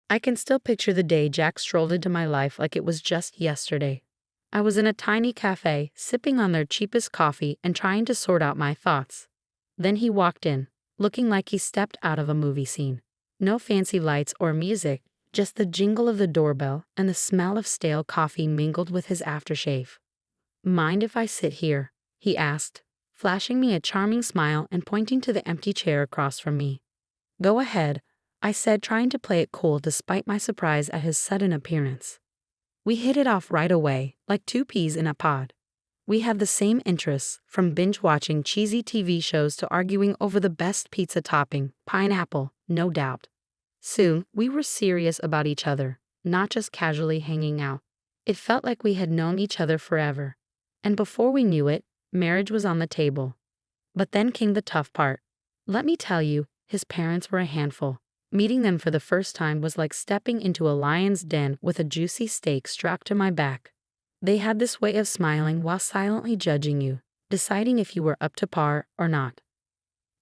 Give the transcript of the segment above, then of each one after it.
I can still picture the day Jack strolled into my life like it was just yesterday. I was in a tiny cafe, sipping on their cheapest coffee and trying to sort out my thoughts. Then he walked in, looking like he stepped out of a movie scene. No fancy lights or music, just the jingle of the doorbell and the smell of stale coffee mingled with his aftershave. "Mind if I sit here?" he asked, flashing me a charming smile and pointing to the empty chair across from me. "Go ahead," I said, trying to play it cool despite my surprise at his sudden appearance. We hit it off right away, like two peas in a pod. We had the same interests, from binge-watching cheesy TV shows to arguing over the best pizza topping, pineapple, no doubt. Soon, we were serious about each other, not just casually hanging out. It felt like we had known each other forever. And before we knew it, marriage was on the table. But then came the tough part. Let me tell you, his parents were a handful. Meeting them for the first time was like stepping into a lion's den with a juicy steak strapped to my back. They had this way of smiling while silently judging you, deciding if you were up to par or not.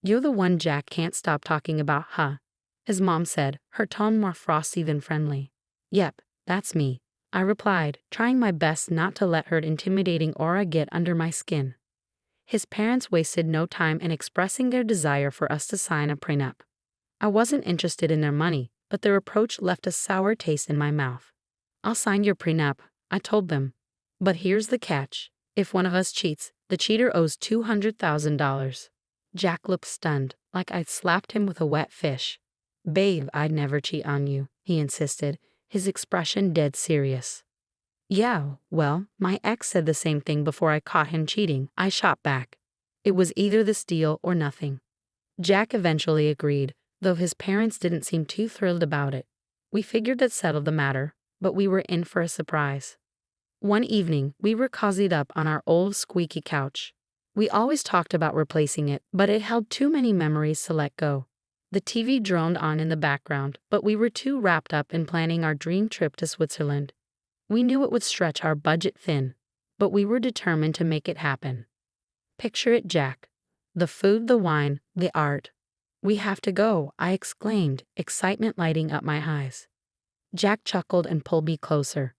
"You're the one Jack can't stop talking about, huh?" his mom said, her tone more frosty than friendly. "Yep, that's me," I replied, trying my best not to let her intimidating aura get under my skin. His parents wasted no time in expressing their desire for us to sign a prenup. I wasn't interested in their money, but their approach left a sour taste in my mouth. "I'll sign your prenup," I told them. "But here's the catch. If one of us cheats, the cheater owes $200,000. Jack looked stunned, like I'd slapped him with a wet fish. "Babe, I'd never cheat on you," he insisted, his expression dead serious. "Yeah, well, my ex said the same thing before I caught him cheating," I shot back. It was either this deal or nothing. Jack eventually agreed, though his parents didn't seem too thrilled about it. We figured that settled the matter, but we were in for a surprise. One evening, we were cozied up on our old squeaky couch. We always talked about replacing it, but it held too many memories to let go. The TV droned on in the background, but we were too wrapped up in planning our dream trip to Switzerland. We knew it would stretch our budget thin, but we were determined to make it happen. Picture it, Jack. The food, the wine, the art. "We have to go," I exclaimed, excitement lighting up my eyes. Jack chuckled and pulled me closer.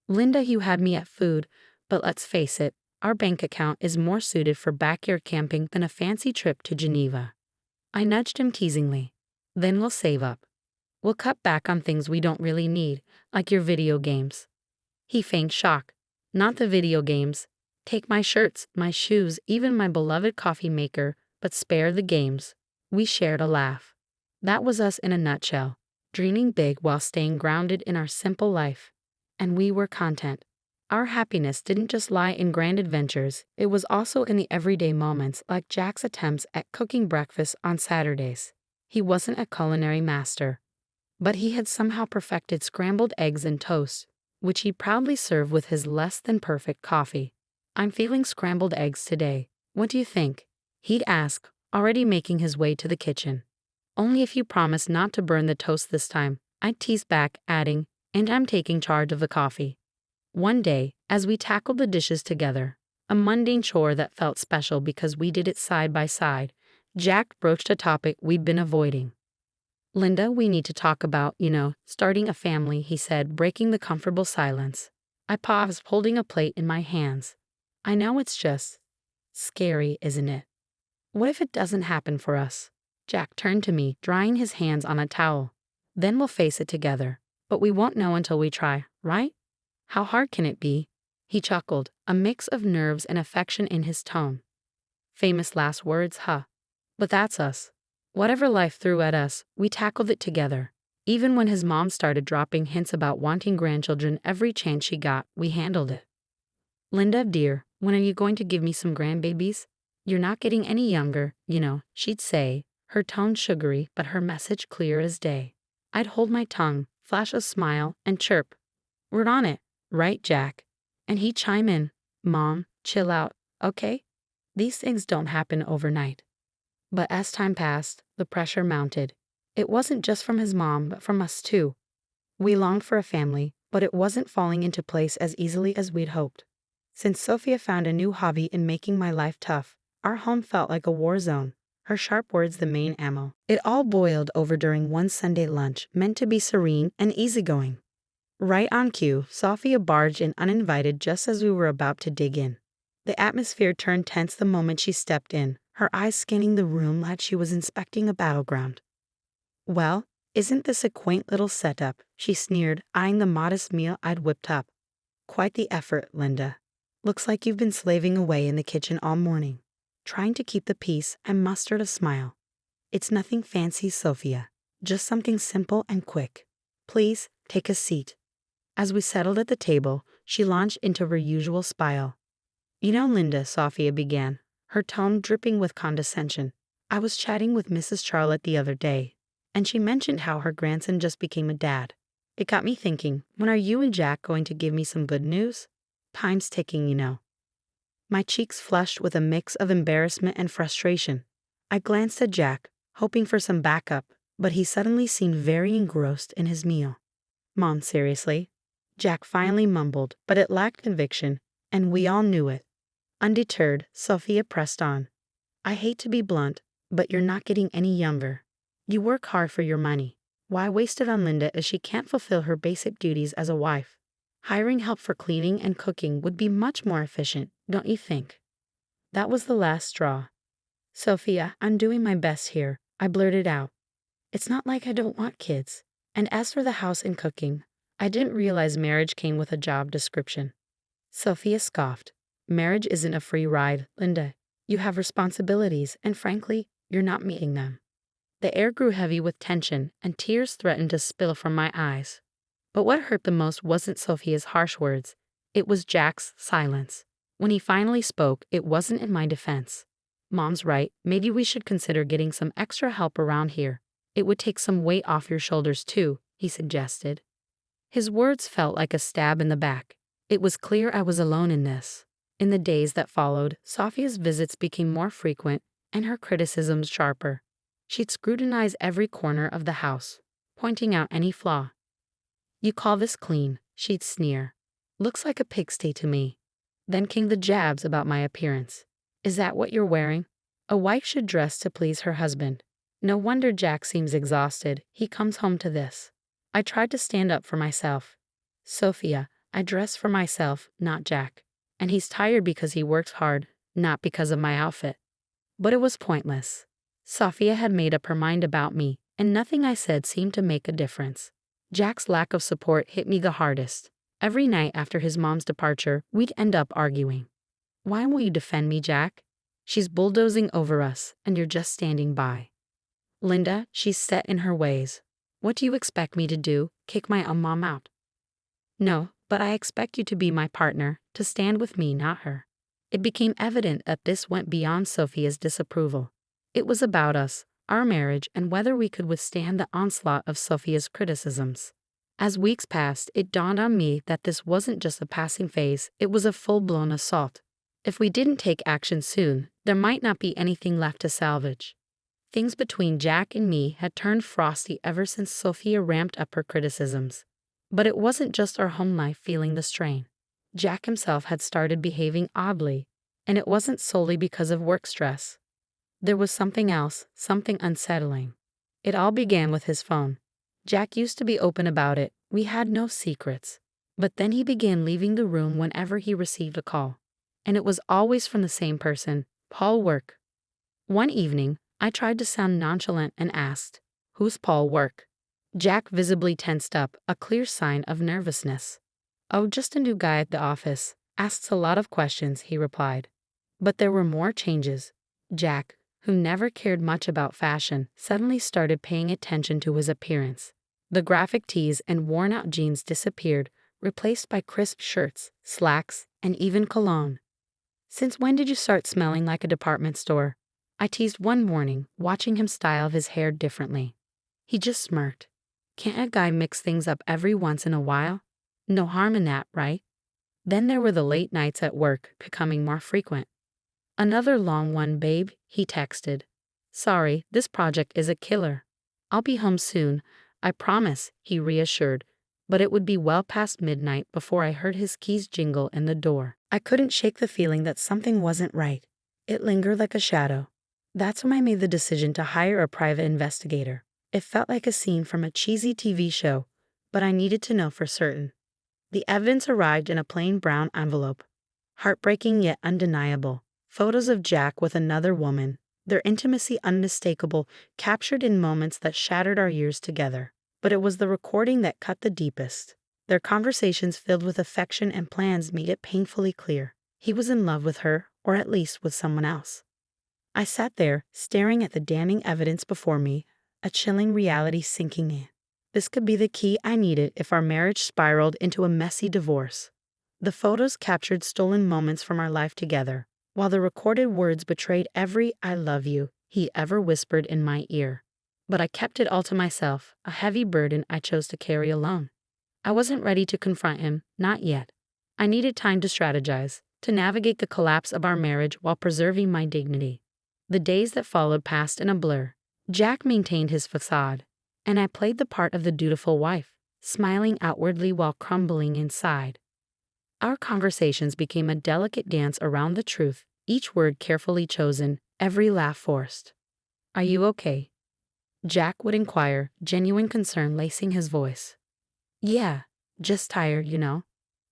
"Linda, you had me at food, but let's face it, our bank account is more suited for backyard camping than a fancy trip to Geneva." I nudged him teasingly. "Then we'll save up. We'll cut back on things we don't really need, like your video games." He feigned shock. "Not the video games. Take my shirts, my shoes, even my beloved coffee maker, but spare the games." We shared a laugh. That was us in a nutshell, dreaming big while staying grounded in our simple life. And we were content. Our happiness didn't just lie in grand adventures, it was also in the everyday moments, like Jack's attempts at cooking breakfast on Saturdays. He wasn't a culinary master, but he had somehow perfected scrambled eggs and toast, which he proudly served with his less-than-perfect coffee. "I'm feeling scrambled eggs today. What do you think?" he'd ask, already making his way to the kitchen. "Only if you promise not to burn the toast this time," I'd tease back, adding, "and I'm taking charge of the coffee." One day, as we tackled the dishes together, a mundane chore that felt special because we did it side by side, Jack broached a topic we'd been avoiding. "Linda, we need to talk about, starting a family," he said, breaking the comfortable silence. I paused, holding a plate in my hands. "I know it's just scary, isn't it? What if it doesn't happen for us?" Jack turned to me, drying his hands on a towel. "Then we'll face it together. But we won't know until we try, right? How hard can it be?" He chuckled, a mix of nerves and affection in his tone. Famous last words, huh? But that's us. Whatever life threw at us, we tackled it together. Even when his mom started dropping hints about wanting grandchildren every chance she got, we handled it. "Linda, dear, when are you going to give me some grandbabies? You're not getting any younger, she'd say, her tone sugary but her message clear as day. I'd hold my tongue, flash a smile, and chirp, "We're on it, right, Jack?" And he'd chime in, "Mom, chill out, okay? These things don't happen overnight." But as time passed, the pressure mounted. It wasn't just from his mom, but from us too. We longed for a family, but it wasn't falling into place as easily as we'd hoped. Since Sophia found a new hobby in making my life tough, our home felt like a war zone. her sharp words the main ammo. It all boiled over during one Sunday lunch meant to be serene and easygoing. Right on cue, Sophia barged in uninvited just as we were about to dig in. The atmosphere turned tense the moment she stepped in, her eyes scanning the room like she was inspecting a battleground. "Well, isn't this a quaint little setup?" she sneered, eyeing the modest meal I'd whipped up. "Quite the effort, Linda. Looks like you've been slaving away in the kitchen all morning." Trying to keep the peace, I mustered a smile. "It's nothing fancy, Sophia. Just something simple and quick. Please, take a seat." As we settled at the table, she launched into her usual spiel. "You know, Linda," Sophia began, her tone dripping with condescension, "I was chatting with Mrs. Charlotte the other day, and she mentioned how her grandson just became a dad. It got me thinking, when are you and Jack going to give me some good news? Time's ticking, you know." My cheeks flushed with a mix of embarrassment and frustration. I glanced at Jack, hoping for some backup, but he suddenly seemed very engrossed in his meal. "Mom, seriously?" Jack finally mumbled, but it lacked conviction, and we all knew it. Undeterred, Sophia pressed on. "I hate to be blunt, but you're not getting any younger. You work hard for your money. Why waste it on Linda if she can't fulfill her basic duties as a wife? Hiring help for cleaning and cooking would be much more efficient, don't you think?" That was the last straw. "Sophia, I'm doing my best here," I blurted out. "It's not like I don't want kids. And as for the house and cooking, I didn't realize marriage came with a job description." Sophia scoffed. "Marriage isn't a free ride, Linda. You have responsibilities, and frankly, you're not meeting them." The air grew heavy with tension, and tears threatened to spill from my eyes. But what hurt the most wasn't Sophia's harsh words. It was Jack's silence. When he finally spoke, it wasn't in my defense. "Mom's right, maybe we should consider getting some extra help around here. It would take some weight off your shoulders too," he suggested. His words felt like a stab in the back. It was clear I was alone in this. In the days that followed, Sophia's visits became more frequent and her criticisms sharper. She'd scrutinize every corner of the house, pointing out any flaw. "You call this clean?" she'd sneer. "Looks like a pigsty to me." Then came the jabs about my appearance. "Is that what you're wearing? A wife should dress to please her husband. No wonder Jack seems exhausted. He comes home to this." I tried to stand up for myself. "Sophia, I dress for myself, not Jack. And he's tired because he works hard, not because of my outfit." But it was pointless. Sophia had made up her mind about me, and nothing I said seemed to make a difference. Jack's lack of support hit me the hardest. Every night after his mom's departure, we'd end up arguing. "Why won't you defend me, Jack? She's bulldozing over us, and you're just standing by." "Linda, she's set in her ways. What do you expect me to do? Kick my own mom out?" "No, but I expect you to be my partner, to stand with me, not her." It became evident that this went beyond Sophia's disapproval. It was about us, our marriage, and whether we could withstand the onslaught of Sophia's criticisms. As weeks passed, it dawned on me that this wasn't just a passing phase, it was a full-blown assault. If we didn't take action soon, there might not be anything left to salvage. Things between Jack and me had turned frosty ever since Sophia ramped up her criticisms. But it wasn't just our home life feeling the strain. Jack himself had started behaving oddly, and it wasn't solely because of work stress. There was something else, something unsettling. It all began with his phone. Jack used to be open about it, we had no secrets. But then he began leaving the room whenever he received a call. And it was always from the same person, Paul Work. One evening, I tried to sound nonchalant and asked, "Who's Paul Work?" Jack visibly tensed up, a clear sign of nervousness. "Oh, just a new guy at the office. Asks a lot of questions," he replied. But there were more changes. Jack, who never cared much about fashion, suddenly started paying attention to his appearance. The graphic tees and worn-out jeans disappeared, replaced by crisp shirts, slacks, and even cologne. "Since when did you start smelling like a department store?" I teased one morning, watching him style his hair differently. He just smirked. "Can't a guy mix things up every once in a while? No harm in that, right?" Then there were the late nights at work, becoming more frequent. "Another long one, babe," he texted. "Sorry, this project is a killer. I'll be home soon, I promise," he reassured, but it would be well past midnight before I heard his keys jingle in the door. I couldn't shake the feeling that something wasn't right. It lingered like a shadow. That's when I made the decision to hire a private investigator. It felt like a scene from a cheesy TV show, but I needed to know for certain. The evidence arrived in a plain brown envelope. Heartbreaking yet undeniable. Photos of Jack with another woman, their intimacy unmistakable, captured in moments that shattered our years together. But it was the recording that cut the deepest. Their conversations filled with affection and plans made it painfully clear. He was in love with her, or at least with someone else. I sat there, staring at the damning evidence before me, a chilling reality sinking in. This could be the key I needed if our marriage spiraled into a messy divorce. The photos captured stolen moments from our life together, while the recorded words betrayed every "I love you" he ever whispered in my ear. But I kept it all to myself, a heavy burden I chose to carry alone. I wasn't ready to confront him, not yet. I needed time to strategize, to navigate the collapse of our marriage while preserving my dignity. The days that followed passed in a blur. Jack maintained his facade, and I played the part of the dutiful wife, smiling outwardly while crumbling inside. Our conversations became a delicate dance around the truth, each word carefully chosen, every laugh forced. "Are you okay?" Jack would inquire, genuine concern lacing his voice. "Yeah, just tired, you know.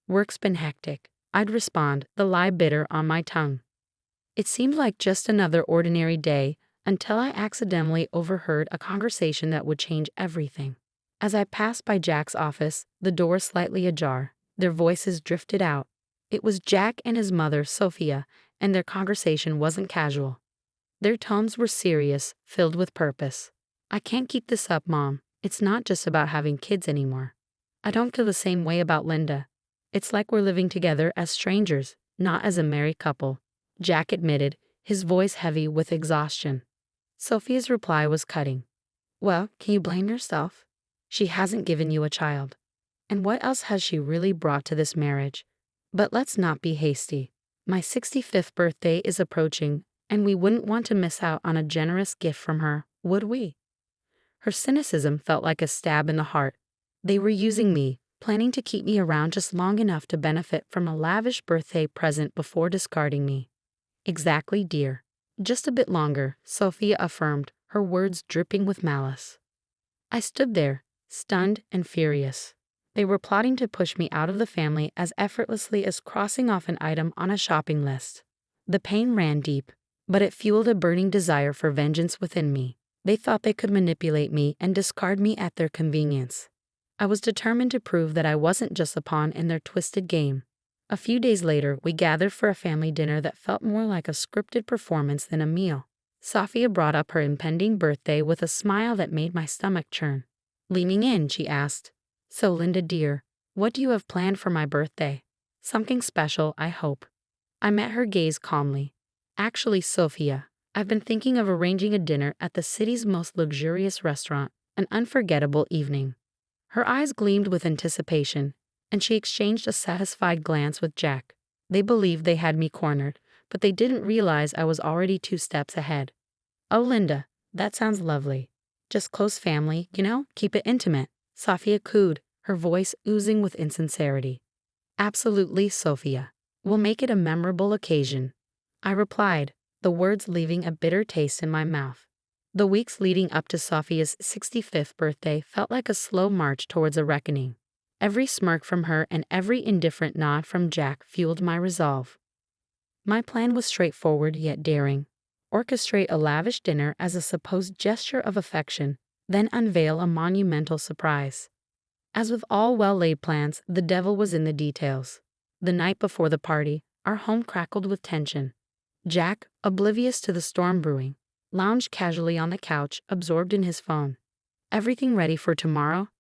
Work's been hectic," I'd respond, the lie bitter on my tongue. It seemed like just another ordinary day until I accidentally overheard a conversation that would change everything. As I passed by Jack's office, the door slightly ajar, their voices drifted out. It was Jack and his mother, Sophia, and their conversation wasn't casual. Their tones were serious, filled with purpose. "I can't keep this up, Mom. It's not just about having kids anymore. I don't feel the same way about Linda. It's like we're living together as strangers, not as a married couple," Jack admitted, his voice heavy with exhaustion. Sophia's reply was cutting. "Well, can you blame yourself? She hasn't given you a child. And what else has she really brought to this marriage? But let's not be hasty. My 65th birthday is approaching, and we wouldn't want to miss out on a generous gift from her, would we?" Her cynicism felt like a stab in the heart. They were using me, planning to keep me around just long enough to benefit from a lavish birthday present before discarding me. "Exactly, dear. Just a bit longer," Sophia affirmed, her words dripping with malice. I stood there, stunned and furious. They were plotting to push me out of the family as effortlessly as crossing off an item on a shopping list. The pain ran deep, but it fueled a burning desire for vengeance within me. They thought they could manipulate me and discard me at their convenience. I was determined to prove that I wasn't just a pawn in their twisted game. A few days later, we gathered for a family dinner that felt more like a scripted performance than a meal. Sophia brought up her impending birthday with a smile that made my stomach churn. Leaning in, she asked, "So, Linda dear, what do you have planned for my birthday? Something special, I hope." I met her gaze calmly. "Actually, Sophia, I've been thinking of arranging a dinner at the city's most luxurious restaurant, an unforgettable evening." Her eyes gleamed with anticipation, and she exchanged a satisfied glance with Jack. They believed they had me cornered, but they didn't realize I was already 2 steps ahead. "Oh, Linda, that sounds lovely. Just close family, you know, keep it intimate," Sophia cooed, her voice oozing with insincerity. "Absolutely, Sophia. We'll make it a memorable occasion," I replied, the words leaving a bitter taste in my mouth. The weeks leading up to Sophia's 65th birthday felt like a slow march towards a reckoning. Every smirk from her and every indifferent nod from Jack fueled my resolve. My plan was straightforward yet daring. Orchestrate a lavish dinner as a supposed gesture of affection, then unveil a monumental surprise. As with all well-laid plans, the devil was in the details. The night before the party, our home crackled with tension. Jack, oblivious to the storm brewing, lounged casually on the couch, absorbed in his phone. "Everything ready for tomorrow?"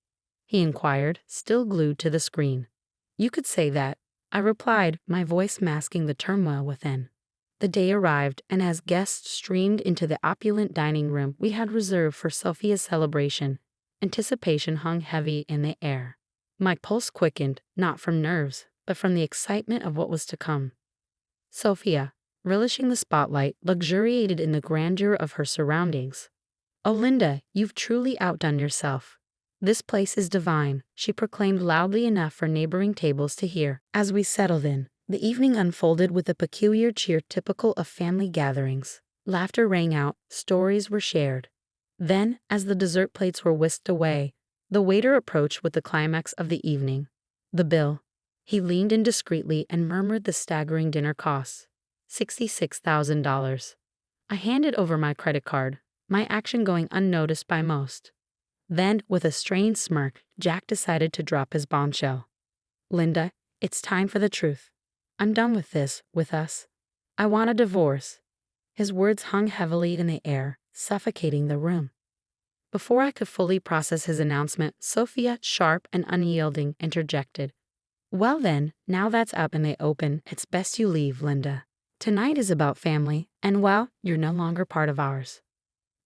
he inquired, still glued to the screen. "You could say that," I replied, my voice masking the turmoil within. The day arrived, and as guests streamed into the opulent dining room we had reserved for Sophia's celebration, anticipation hung heavy in the air. My pulse quickened, not from nerves, but from the excitement of what was to come. Sophia, relishing the spotlight, luxuriated in the grandeur of her surroundings. "Oh, Linda, you've truly outdone yourself. This place is divine," she proclaimed loudly enough for neighboring tables to hear. As we settled in, the evening unfolded with the peculiar cheer typical of family gatherings. Laughter rang out, stories were shared. Then, as the dessert plates were whisked away, the waiter approached with the climax of the evening. The bill. He leaned in discreetly and murmured the staggering dinner costs. $66,000. I handed over my credit card, my action going unnoticed by most. Then, with a strained smirk, Jack decided to drop his bombshell. Linda, it's time for the truth. I'm done with this, with us. I want a divorce. His words hung heavily in the air, suffocating the room. Before I could fully process his announcement, Sophia, sharp and unyielding, interjected. Well then, now that's out in the open, it's best you leave, Linda. Tonight is about family, and well, you're no longer part of ours.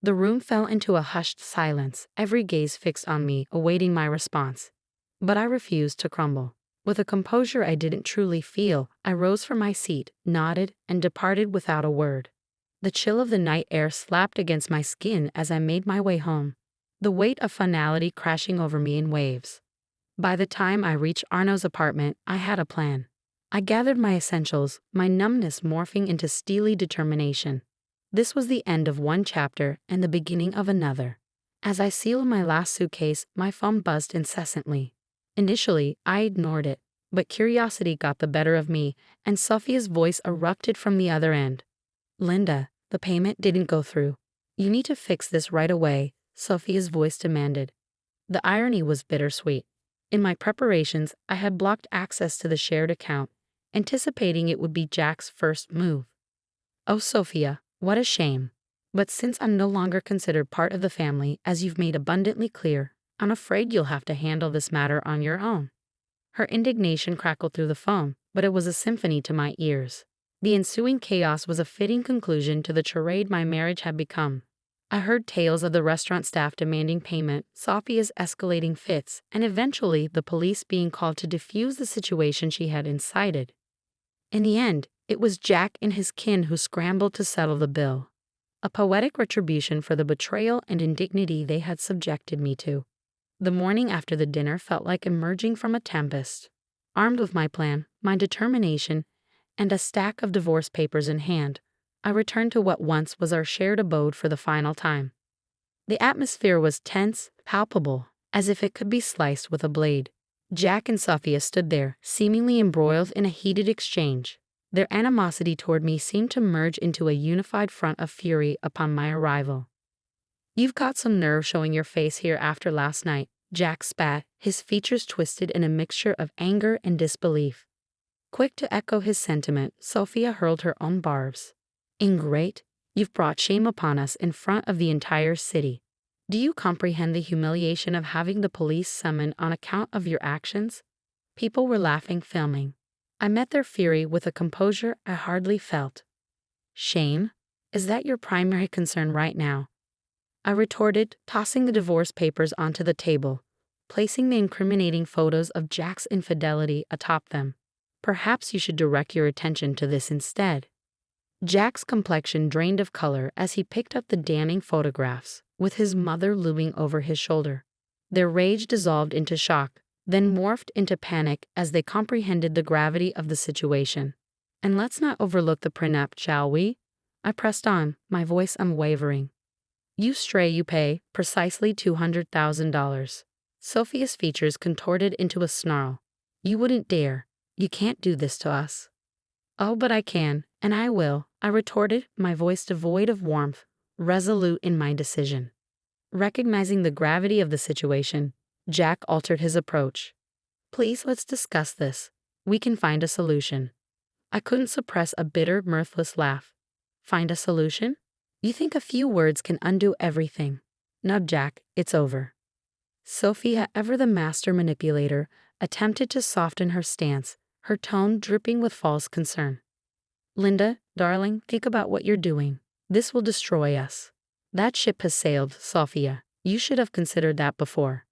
The room fell into a hushed silence, every gaze fixed on me, awaiting my response. But I refused to crumble. With a composure I didn't truly feel, I rose from my seat, nodded, and departed without a word. The chill of the night air slapped against my skin as I made my way home, the weight of finality crashing over me in waves. By the time I reached Arno's apartment, I had a plan. I gathered my essentials, my numbness morphing into steely determination. This was the end of one chapter and the beginning of another. As I sealed my last suitcase, my phone buzzed incessantly. Initially, I ignored it, but curiosity got the better of me, and Sophia's voice erupted from the other end. Linda, the payment didn't go through. You need to fix this right away, Sophia's voice demanded. The irony was bittersweet. In my preparations, I had blocked access to the shared account, anticipating it would be Jack's first move. Oh, Sophia, what a shame. But since I'm no longer considered part of the family, as you've made abundantly clear, I'm afraid you'll have to handle this matter on your own. Her indignation crackled through the phone, but it was a symphony to my ears. The ensuing chaos was a fitting conclusion to the charade my marriage had become. I heard tales of the restaurant staff demanding payment, Sophia's escalating fits, and eventually the police being called to defuse the situation she had incited. In the end, it was Jack and his kin who scrambled to settle the bill. A poetic retribution for the betrayal and indignity they had subjected me to. The morning after the dinner felt like emerging from a tempest. Armed with my plan, my determination, and a stack of divorce papers in hand, I returned to what once was our shared abode for the final time. The atmosphere was tense, palpable, as if it could be sliced with a blade. Jack and Sophia stood there, seemingly embroiled in a heated exchange. Their animosity toward me seemed to merge into a unified front of fury upon my arrival. You've got some nerve showing your face here after last night, Jack spat, his features twisted in a mixture of anger and disbelief. Quick to echo his sentiment, Sophia hurled her own barbs. Ingrate, you've brought shame upon us in front of the entire city. Do you comprehend the humiliation of having the police summoned on account of your actions? People were laughing, filming. I met their fury with a composure I hardly felt. Shame? Is that your primary concern right now? I retorted, tossing the divorce papers onto the table, placing the incriminating photos of Jack's infidelity atop them. Perhaps you should direct your attention to this instead. Jack's complexion drained of color as he picked up the damning photographs, with his mother looming over his shoulder. Their rage dissolved into shock, then morphed into panic as they comprehended the gravity of the situation. And let's not overlook the prenup, shall we? I pressed on, my voice unwavering. You stray, you pay, precisely $200,000. Sophia's features contorted into a snarl. You wouldn't dare. You can't do this to us. Oh, but I can, and I will, I retorted, my voice devoid of warmth, resolute in my decision. Recognizing the gravity of the situation, Jack altered his approach. Please, let's discuss this. We can find a solution. I couldn't suppress a bitter, mirthless laugh. Find a solution? You think a few words can undo everything. No, Jack, it's over. Sophia, ever the master manipulator, attempted to soften her stance, her tone dripping with false concern. Linda, darling, think about what you're doing. This will destroy us. That ship has sailed, Sophia. You should have considered that before.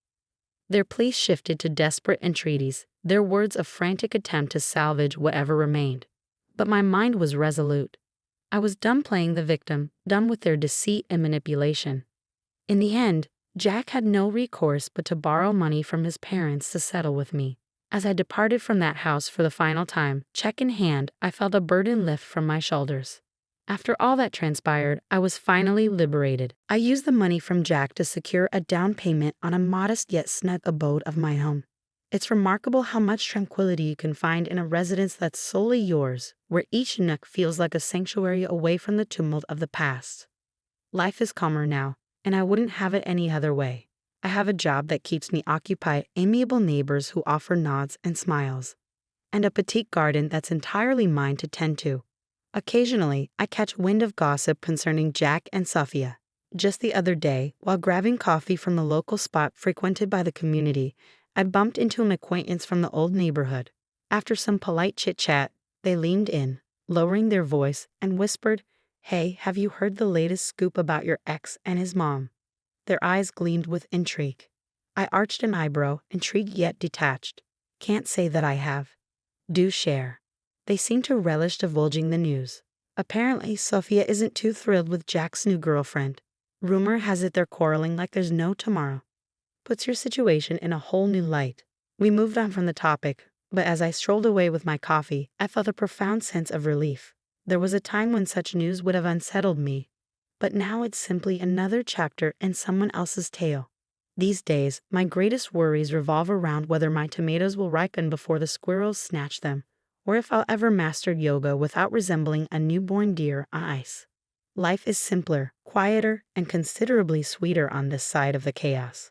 Their pleas shifted to desperate entreaties, their words a frantic attempt to salvage whatever remained. But my mind was resolute. I was done playing the victim, done with their deceit and manipulation. In the end, Jack had no recourse but to borrow money from his parents to settle with me. As I departed from that house for the final time, check in hand, I felt a burden lift from my shoulders. After all that transpired, I was finally liberated. I used the money from Jack to secure a down payment on a modest yet snug abode of my own. It's remarkable how much tranquility you can find in a residence that's solely yours, where each nook feels like a sanctuary away from the tumult of the past. Life is calmer now, and I wouldn't have it any other way. I have a job that keeps me occupied, amiable neighbors who offer nods and smiles, and a petite garden that's entirely mine to tend to. Occasionally, I catch wind of gossip concerning Jack and Sophia. Just the other day, while grabbing coffee from the local spot frequented by the community, I bumped into an acquaintance from the old neighborhood. After some polite chit-chat, they leaned in, lowering their voice, and whispered, "Hey, have you heard the latest scoop about your ex and his mom?" Their eyes gleamed with intrigue. I arched an eyebrow, intrigued yet detached. Can't say that I have. Do share. They seem to relish divulging the news. Apparently, Sophia isn't too thrilled with Jack's new girlfriend. Rumor has it they're quarreling like there's no tomorrow. Puts your situation in a whole new light. We moved on from the topic, but as I strolled away with my coffee, I felt a profound sense of relief. There was a time when such news would have unsettled me, but now it's simply another chapter in someone else's tale. These days, my greatest worries revolve around whether my tomatoes will ripen before the squirrels snatch them, or if I'll ever master yoga without resembling a newborn deer on ice. Life is simpler, quieter, and considerably sweeter on this side of the chaos.